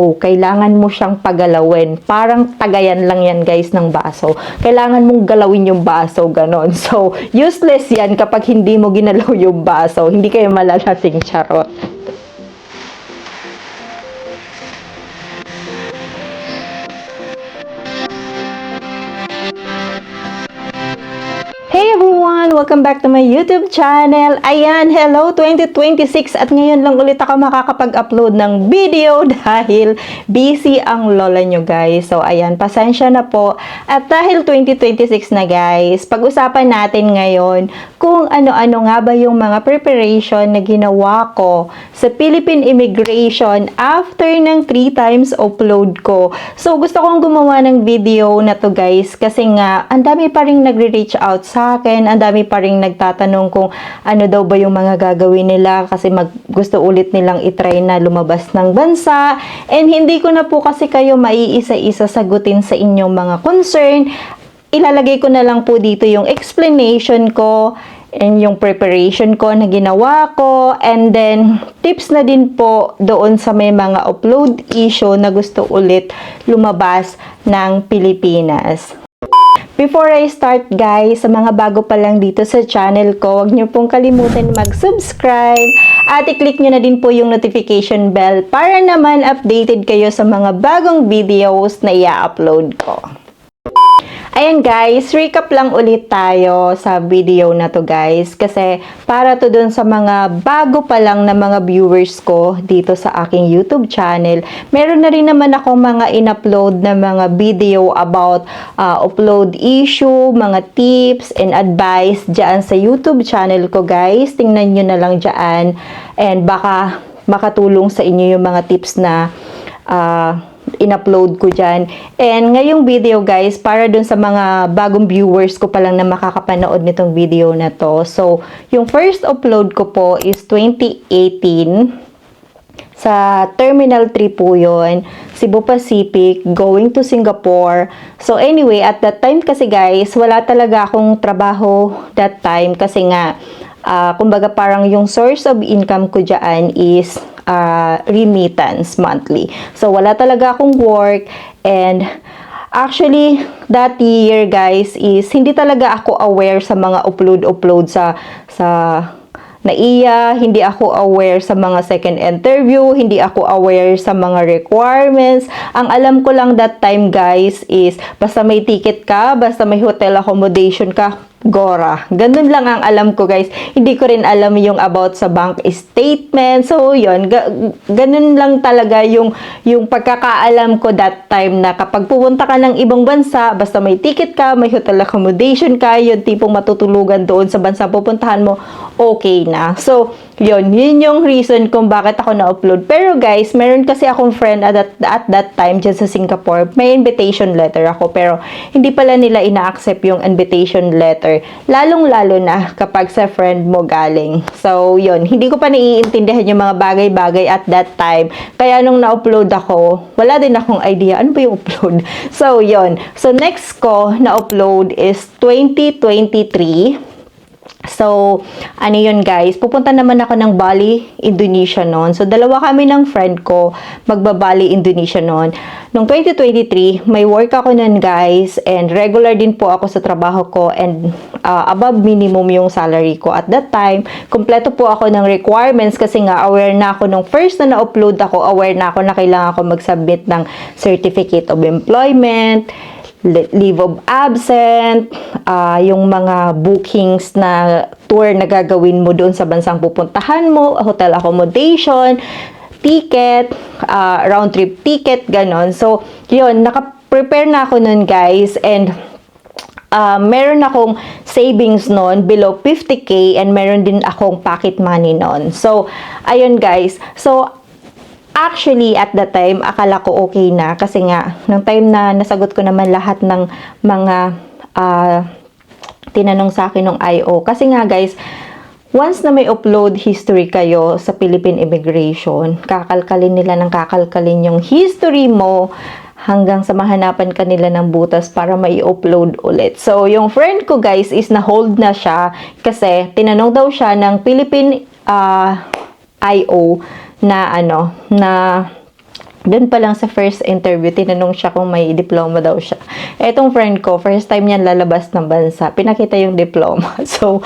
O, kailangan mo siyang pagalawin. Parang tagayan lang yan guys ng baso. Kailangan mong galawin yung baso, ganon. So, useless yan kapag hindi mo ginalaw yung baso. Hindi kayo malalasing, charot. Hey everyone! Welcome back to my YouTube channel. Ayan, hello 2026 at ngayon lang ulit ako makakapag-upload ng video dahil busy ang lola nyo guys. So ayan, pasensya na po. At dahil 2026 na guys, pag-usapan natin ngayon kung ano-ano nga ba yung mga preparation na ginawa ko sa Philippine Immigration after ng 3 times upload ko. So gusto kong gumawa ng video na to guys kasi nga ang dami pa rin nagre-reach out sa akin, ang dami pa rin nagtatanong kung ano daw ba yung mga gagawin nila kasi gusto ulit nilang itry na lumabas ng bansa, and hindi ko na po kasi kayo maiisa-isa sagutin sa inyong mga concern. Ilalagay ko na lang po dito yung explanation ko and yung preparation ko na ginawa ko, and then tips na din po doon sa may mga upload issue na gusto ulit lumabas ng Pilipinas. Before I start guys, sa mga bago pa lang dito sa channel ko, huwag niyo pong kalimutan mag-subscribe at i-click niyo na din po yung notification bell para naman updated kayo sa mga bagong videos na i-upload ko. Ayan guys, recap lang ulit tayo sa video na to guys kasi para to dun sa mga bago pa lang na mga viewers ko dito sa aking YouTube channel. Meron na rin naman ako mga in-upload na mga video about upload issue, mga tips and advice dyan sa YouTube channel ko guys. Tingnan nyo na lang dyan and baka makatulong sa inyo yung mga tips na in-upload ko dyan. And ngayong video guys, para dun sa mga bagong viewers ko pa lang na makakapanood nitong video na to. So, yung first upload ko po is 2018. Sa Terminal 3 po yun. Cebu Pacific, going to Singapore. So anyway, at that time kasi guys, wala talaga akong trabaho that time kasi nga, kumbaga parang yung source of income ko dyan is remittance monthly. So, wala talaga akong work, and actually, that year guys is hindi talaga ako aware sa mga upload sa NAIA, hindi ako aware sa mga second interview, hindi ako aware sa mga requirements. Ang alam ko lang that time guys is basta may ticket ka, basta may hotel accommodation ka, Gora. Ganun lang ang alam ko guys. Hindi ko rin alam yung about sa bank statement. So yun, ganun lang talaga yung pagkakaalam ko that time na kapag pupunta ka ng ibang bansa, basta may ticket ka, may hotel accommodation ka, yung tipong matutulugan doon sa bansa pupuntahan mo, okay na. So yun yung reason kung bakit ako na-upload. Pero guys, meron kasi akong friend at that time dyan sa Singapore, may invitation letter ako, pero hindi pala nila ina-accept yung invitation letter. Lalong-lalo na kapag sa friend mo galing. So, yun. Hindi ko pa naiintindihan yung mga bagay-bagay at that time. Kaya nung na-upload ako, wala din akong idea ano ba yung upload. So, yun. So, next ko na-upload is 2023. So, ano yun guys, pupunta naman ako ng Bali, Indonesia noon. So, dalawa kami ng friend ko magbabali Indonesia noon. Noong 2023, may work ako noon guys, and regular din po ako sa trabaho ko, and above minimum yung salary ko. At that time, kompleto po ako ng requirements kasi nga aware na ako nung first na na-upload ako, aware na ako na kailangan ko mag-submit ng Certificate of Employment, leave of absent, yung mga bookings na tour na gagawin mo doon sa bansang pupuntahan mo, hotel accommodation, ticket, round trip ticket, ganon. So, yun, naka-prepare na ako nun guys, and meron akong savings nun below 50k, and meron din akong pocket money nun. So, ayun guys. So, actually, at that time, akala ko okay na kasi nga, nung time na nasagot ko naman lahat ng mga tinanong sa akin ng IO. Kasi nga guys, once na may upload history kayo sa Philippine Immigration, kakalkalin nila ng kakalkalin yung history mo hanggang sa mahanapan ka nila ng butas para mai-upload ulit. So, yung friend ko guys is na-hold na siya kasi tinanong daw siya ng Philippine IO na Doon pa lang sa first interview, tinanong siya kung may diploma daw siya. Etong friend ko, first time niyan lalabas ng bansa, pinakita yung diploma. So,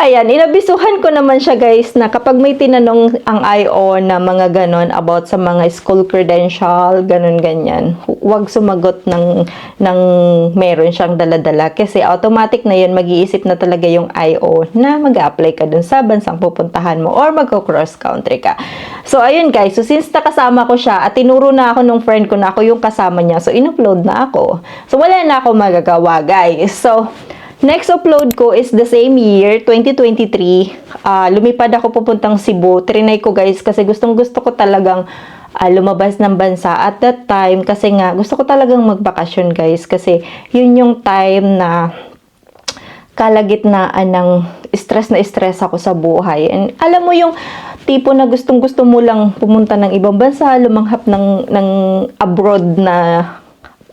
ayan, inabisuhan ko naman siya guys na kapag may tinanong ang IO na mga ganon about sa mga school credential, ganon ganyan, huwag sumagot ng meron siyang daladala kasi automatic na yun, mag-iisip na talaga yung IO na mag-apply ka dun sa bansang pupuntahan mo or mag-cross country ka. So, ayun guys, so since nakasama ko siya at tinuro na ako nung friend ko na ako yung kasama niya, so in-upload na ako. So, wala na ako magagawa guys. So, next upload ko is the same year, 2023. Lumipad ako pupuntang Cebu. Trinay ko guys kasi gustong-gusto ko talagang lumabas ng bansa at that time kasi nga gusto ko talagang magbakasyon guys kasi yun yung time na kalagitnaan ng stress na stress ako sa buhay. And alam mo yung tipo na gustong-gusto mo lang pumunta ng ibang bansa, lumanghap ng abroad na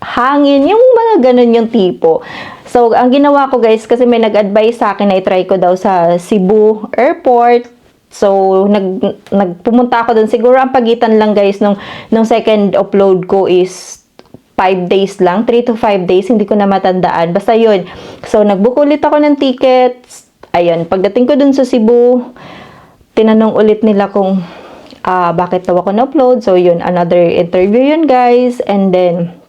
hangin, yung mga ganun yung tipo. So, ang ginawa ko guys, kasi may nag-advise sa akin na i-try ko daw sa Cebu Airport. So, nagpumunta ako doon. Siguro ang pagitan lang guys nung second upload ko is 5 days lang, 3 to 5 days, hindi ko na matandaan. Basta yun. So, nag-book ulit ako ng tickets. Ayun, pagdating ko dun sa Cebu, tinanong ulit nila kung bakit daw ako na-upload. So, yun, another interview yun guys. And then,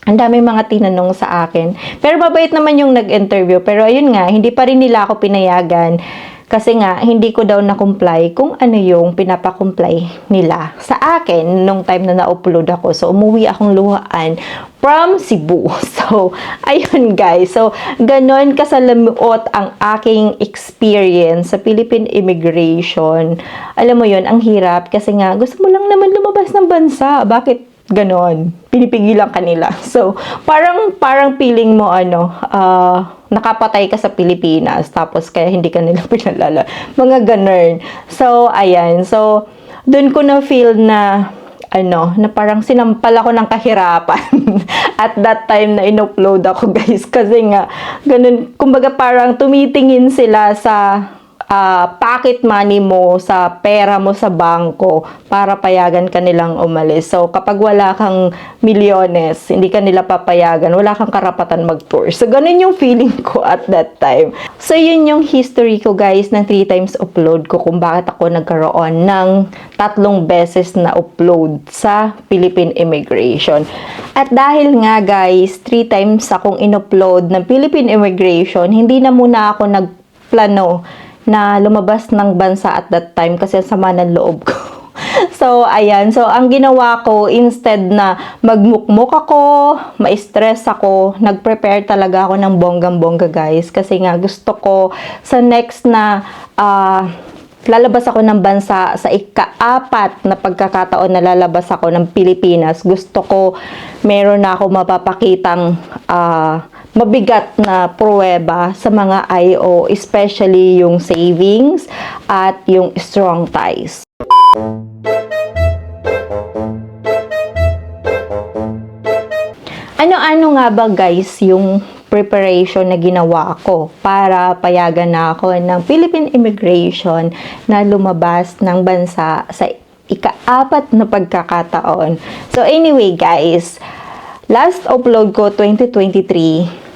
ang dami mga tinanong sa akin. Pero mabait naman yung nag-interview. Pero ayun nga, hindi pa rin nila ako pinayagan. Kasi nga, hindi ko daw na-comply kung ano yung pinapakomply nila sa akin nung time na na-upload ako. So, umuwi akong luhaan from Cebu. So, ayun guys. So, ganon kasalamuot ang aking experience sa Philippine immigration. Alam mo yun, ang hirap. Kasi nga, gusto mo lang naman lumabas ng bansa. Bakit ganon? Pinipigilan ka nila. So, parang feeling mo nakapatay ka sa Pilipinas tapos kaya hindi ka nila pinalala. Mga ganun. So, ayan. So, dun ko na feel na na parang sinampal ako ng kahirapan at that time na in-upload ako guys kasi nga ganun, kumbaga parang tumitingin sila sa pocket money mo, sa pera mo sa bangko para payagan ka nilang umalis. So, kapag wala kang milyones, hindi ka nila papayagan, wala kang karapatan mag-tour. So, ganun yung feeling ko at that time. So, yun yung history ko guys ng 3 times upload ko kung bakit ako nagkaroon ng 3 beses na upload sa Philippine Immigration. At dahil nga guys, 3 times akong in-upload ng Philippine Immigration, hindi na muna ako nagplano na lumabas ng bansa at that time kasi sama ng loob ko. So, ayan. So, ang ginawa ko, instead na magmukmuk ako, ma-stress ako, nag-prepare talaga ako ng bonggang-bongga guys. Kasi nga, gusto ko sa next na lalabas ako ng bansa sa ika-4 na pagkakataon na lalabas ako ng Pilipinas. Gusto ko meron na ako mapapakitang mabigat na pruweba sa mga IO, especially yung savings at yung strong ties. Ano-ano nga ba guys yung preparation na ginawa ko para payagan na ako ng Philippine Immigration na lumabas ng bansa sa ika-4 na pagkakataon. So anyway guys, last upload ko 2023,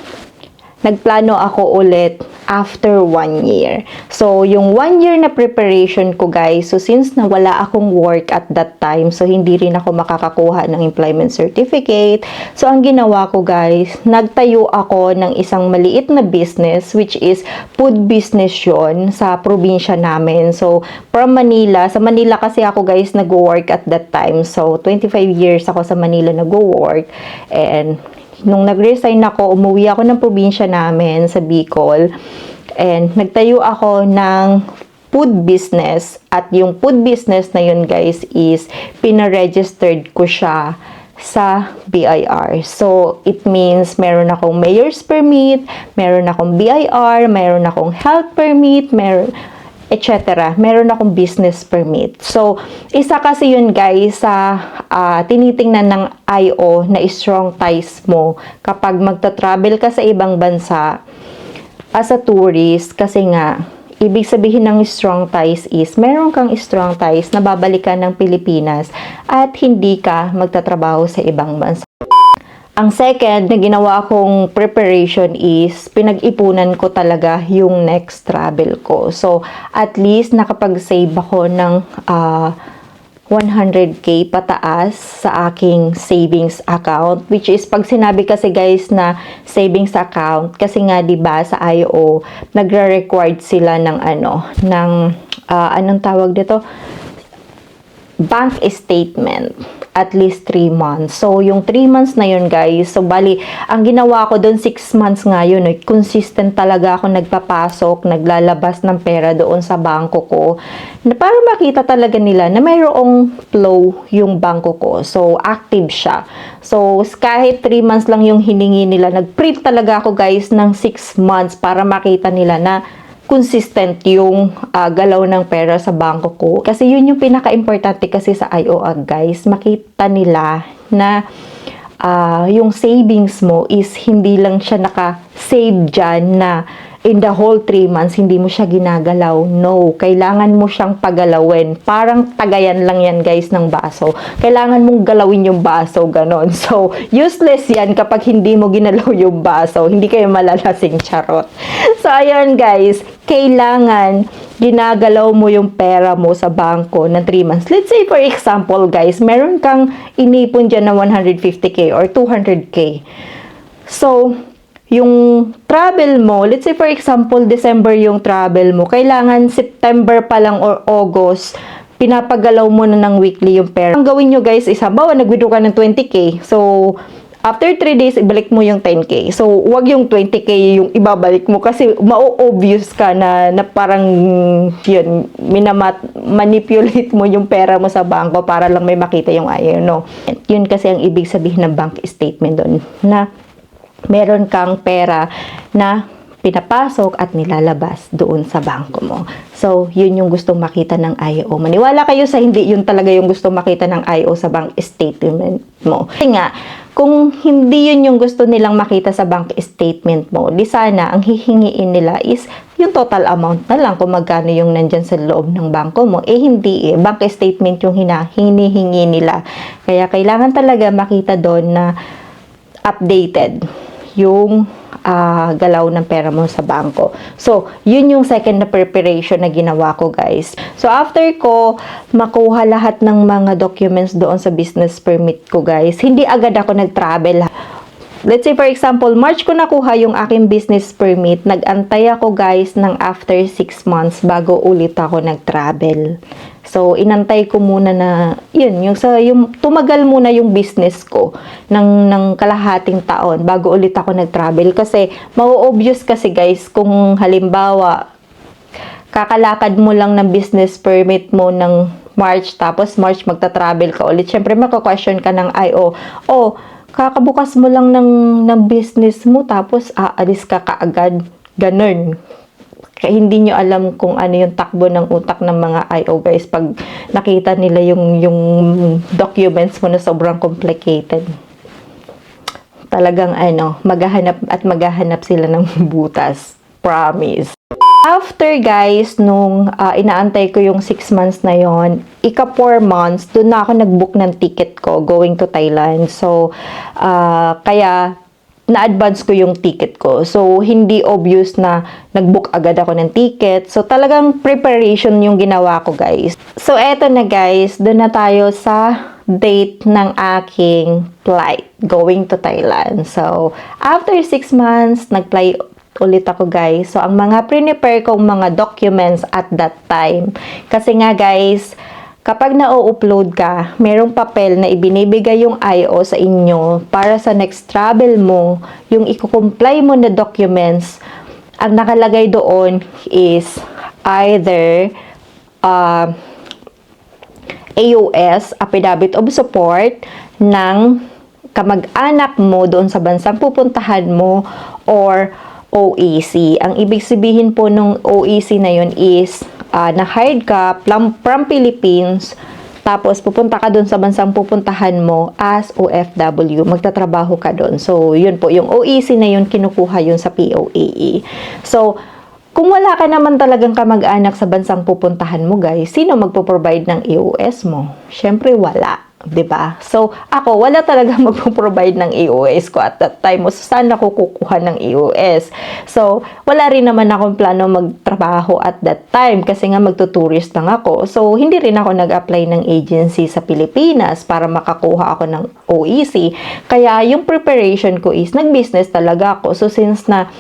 nagplano ako ulit after 1 year. So, yung 1 year na preparation ko guys, so since na wala akong work at that time, so hindi rin ako makakakuha ng employment certificate. So, ang ginawa ko guys, nagtayo ako ng isang maliit na business, which is food business yun sa probinsya namin. So, from Manila, sa Manila kasi ako guys nag-work at that time. So, 25 years ako sa Manila nag-work. And nung nag-resign ako, umuwi ako ng probinsya namin sa Bicol. And nagtayo ako ng food business. At yung food business na yun guys is pina-registered ko siya sa BIR. So, it means meron akong mayor's permit, meron akong BIR, meron akong health permit, etc. Meron akong business permit. So, isa kasi yun guys sa tinitingnan ng IO na strong ties mo kapag magta-travel ka sa ibang bansa as a tourist kasi nga Ibig sabihin ng strong ties is, meron kang strong ties na babalikan ng Pilipinas at hindi ka magtatrabaho sa ibang bansa. Ang second na ginawa kong preparation is, pinag-ipunan ko talaga yung next travel ko. So, at least nakapag-save ako ng 100k pataas sa aking savings account, which is pag sinabi kasi guys na savings account, kasi nga 'di ba sa IO nagre-required sila ng anong tawag dito, bank statement at least 3 months. So, yung 3 months na yun, guys, so, bali, ang ginawa ko doon, 6 months nga yun, consistent talaga ako nagpapasok, naglalabas ng pera doon sa bangko ko, na para makita talaga nila na mayroong flow yung bangko ko. So, active siya. So, kahit 3 months lang yung hiningi nila, nag-print talaga ako, guys, ng 6 months para makita nila na consistent yung galaw ng pera sa bangko ko. Kasi yun yung pinaka-importante kasi sa IOA, guys. Makita nila na yung savings mo is hindi lang siya naka-save dyan na in the whole 3 months, hindi mo siya ginagalaw. No, kailangan mo siyang pagalawin. Parang tagayan lang yan, guys, ng baso. Kailangan mong galawin yung baso, ganon. So, useless yan kapag hindi mo ginalaw yung baso. Hindi kayo malalasing, charot. So, ayun, guys, kailangan ginagalaw mo yung pera mo sa bangko ng 3 months. Let's say, for example, guys, meron kang inipon dyan na 150k or 200k. So, yung travel mo, let's say for example, December yung travel mo, kailangan September pa lang or August, pinapagalaw mo na ng weekly yung pera. Ang gawin nyo, guys, is halimbawa nag-withdraw ka ng 20k. So, after 3 days, ibalik mo yung 10k. So, wag yung 20k yung ibabalik mo kasi ma-obvious ka na parang yun, manipulate mo yung pera mo sa bangko para lang may makita yung no. Yun kasi ang ibig sabihin ng bank statement doon, na meron kang pera na pinapasok at nilalabas doon sa bangko mo. So, yun yung gustong makita ng IO. Maniwala kayo sa hindi, yun talaga yung gustong makita ng IO sa bank statement mo. Kasi nga, kung hindi yun yung gusto nilang makita sa bank statement mo, di sana, ang hihingiin nila is yung total amount na lang kung magkano yung nandyan sa loob ng bangko mo. Hindi bank statement yung hinihingi nila. Kaya kailangan talaga makita doon na updated yung galaw ng pera mo sa bangko. So, yun yung second na preparation na ginawa ko, guys. So, after ko makuha lahat ng mga documents doon sa business permit ko, guys, hindi agad ako nag-travel. Let's say, for example, March ko nakuha yung aking business permit. Nag-antay ako, guys, ng after 6 months bago ulit ako nag-travel. So, inantay ko muna na, yun, yung tumagal muna yung business ko ng kalahating taon bago ulit ako nag-travel. Kasi, mau-obvious kasi, guys, kung halimbawa, kakalakad mo lang ng business permit mo ng March, tapos March magta-travel ka ulit. Siyempre, maka-question ka ng IO, kakabukas mo lang ng business mo, tapos aalis ka kaagad. Ganun. Kaya hindi nyo alam kung ano yung takbo ng utak ng mga IO, guys, pag nakita nila yung documents mo na sobrang complicated. Talagang maghahanap sila ng butas. Promise. After, guys, nung inaantay ko yung 6 months na yon, ika 4 months, doon na ako nag-book ng ticket ko going to Thailand. So, kaya na-advance ko yung ticket ko. So, hindi obvious na nag-book agad ako ng ticket. So, talagang preparation yung ginawa ko, guys. So, eto na, guys. Doon na tayo sa date ng aking flight going to Thailand. So, after 6 months, nag-fly ulit ako, guys. So, ang mga prepare kong mga documents at that time. Kasi nga, guys, kapag na-upload ka, merong papel na ibinibigay yung IO sa inyo para sa next travel mo, yung i-comply mo na documents, ang nakalagay doon is either AOS, Affidavit of Support, ng kamag-anak mo doon sa bansang pupuntahan mo, or OEC. Ang ibig sabihin po ng OEC na yun is na-hired ka from Philippines, tapos pupunta ka doon sa bansang pupuntahan mo as OFW, magtatrabaho ka doon. So, yun po, yung OEC na yun, kinukuha yun sa POAE. So, Kung wala ka naman talagang kamag-anak sa bansang pupuntahan mo guys, sino magpo-provide ng EOS mo? Syempre wala. 'Di ba? So, ako, wala talaga magpo-provide ng EOS ko at that time. So, saan ako kukuha ng EOS? So, wala rin naman akong plano magtrabaho at that time kasi nga magtuturist lang ako. So, hindi rin ako nag-apply ng agency sa Pilipinas para makakuha ako ng OEC. Kaya, yung preparation ko is, nag-business talaga ako. So, since na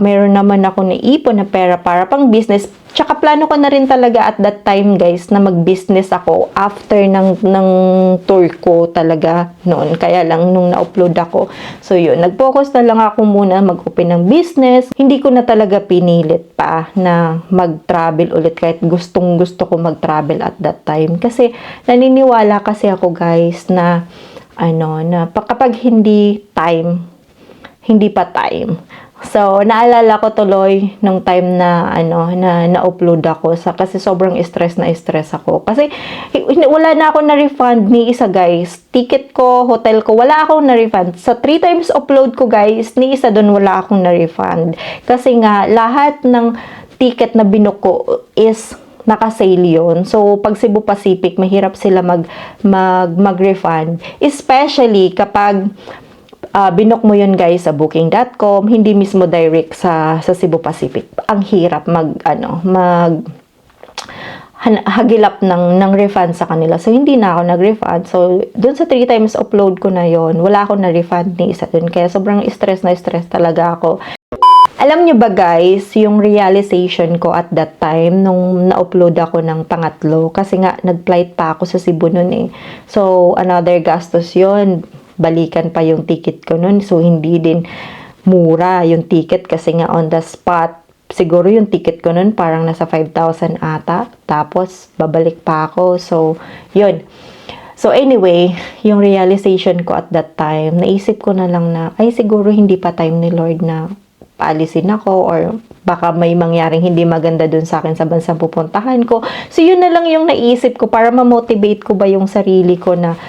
meron naman ako naipon na pera para pang business. Tsaka plano ko na rin talaga at that time guys na mag-business ako after ng tour ko talaga noon. Kaya lang nung na-upload ako. So yun, nag-focus na lang ako muna mag-open ng business. Hindi ko na talaga pinilit pa na mag-travel ulit kahit gustong gusto ko mag-travel at that time. Kasi naniniwala kasi ako guys na na kapag hindi pa time. So, naalala ko tuloy nung time na na-upload ako kasi sobrang stress ako. Kasi wala na ako na-refund ni isa guys. Ticket ko, hotel ko, wala akong na-refund. Sa 3 times upload ko guys, ni isa doon wala akong na-refund. Kasi nga, lahat ng ticket na binook ko is naka-sale yun. So, pag Cebu Pacific, mahirap sila mag-refund. Especially kapag binook mo yun guys sa booking.com, hindi mismo direct sa Cebu Pacific. Ang hirap hagilap ng refund sa kanila. So, hindi na ako nag-refund. So, dun sa 3 times upload ko na yon, wala akong na-refund ni isa dun. Kaya sobrang stress talaga ako. Alam nyo ba guys, yung realization ko at that time, nung na-upload ako ng pangatlo, kasi nga, nag-flight pa ako sa Cebu nun eh. So, another gastos yon, balikan pa yung ticket ko nun. So, hindi din mura yung ticket kasi nga on the spot. Siguro yung ticket ko nun parang nasa 5,000 ata. Tapos, babalik pa ako. So, yun. So, anyway, yung realization ko at that time, naisip ko na lang na, ay siguro hindi pa time ni Lord na paalisin ako or baka may mangyaring hindi maganda dun sa akin sa bansang pupuntahan ko. So, yun na lang yung naisip ko para ma-motivate ko ba yung sarili ko na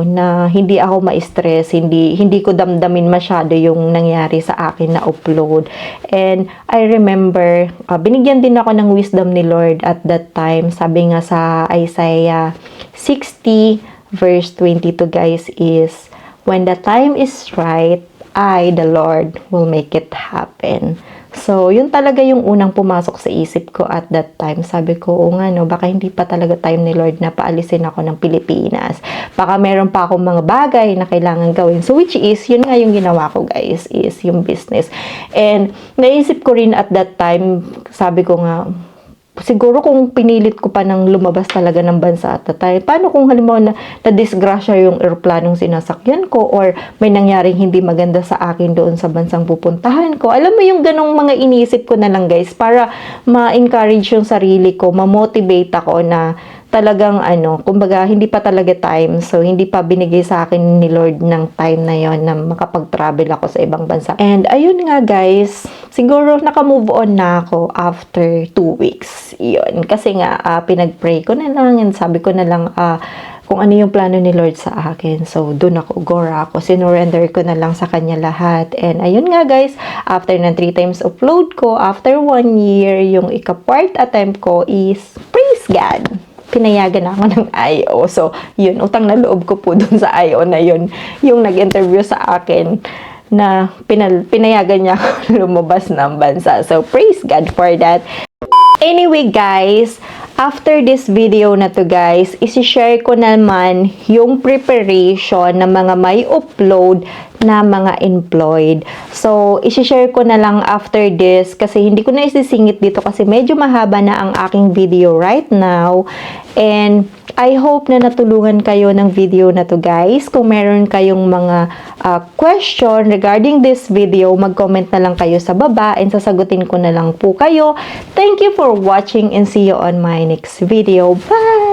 na hindi ako ma-stress, hindi ko damdamin masyado yung nangyari sa akin na upload. And I remember, binigyan din ako ng wisdom ni Lord at that time. Sabi nga sa Isaiah 60 verse 22 guys is, when the time is right, I, the Lord, will make it happen. So, yun talaga yung unang pumasok sa isip ko at that time. Sabi ko, baka hindi pa talaga time ni Lord na paalisin ako ng Pilipinas. Baka meron pa akong mga bagay na kailangan gawin. So, which is, yun nga yung ginawa ko guys, is yung business. And, naisip ko rin at that time, sabi ko nga, siguro kung pinilit ko pa ng lumabas talaga ng bansa at tayo, paano kung halimbawa na disgrasya yung eroplanong sinasakyan ko or may nangyaring hindi maganda sa akin doon sa bansang pupuntahan ko. Alam mo yung ganong mga inisip ko na lang guys para ma-encourage yung sarili ko, ma-motivate ako na talagang kumbaga hindi pa talaga time. So, hindi pa binigay sa akin ni Lord ng time na yon na makapag-travel ako sa ibang bansa. And ayun nga guys, siguro naka-move on na ako after 2 weeks. Yun. Kasi nga, pinag-pray ko na lang and sabi ko na lang kung ano yung plano ni Lord sa akin. So, dun ako, gora ako. Sinurrender ko na lang sa Kanya lahat. And ayun nga guys, after ng 3 times upload ko, after 1 year, yung ika-part attempt ko is, praise God! Pinayagan ako ng IO. So, yun, utang na loob ko po dun sa IO na yun, yung nag-interview sa akin na pinayagan niya ako lumabas ng bansa. So, praise God for that. Anyway, guys, after this video na to guys, isi-share ko naman yung preparation ng mga may upload na mga employed. So, isi-share ko na lang after this kasi hindi ko na isisingit dito kasi medyo mahaba na ang aking video right now. And I hope na natulungan kayo ng video na to guys. Kung meron kayong mga question regarding this video, mag-comment na lang kayo sa baba and sasagutin ko na lang po kayo. Thank you for watching and see you on my next video. Bye!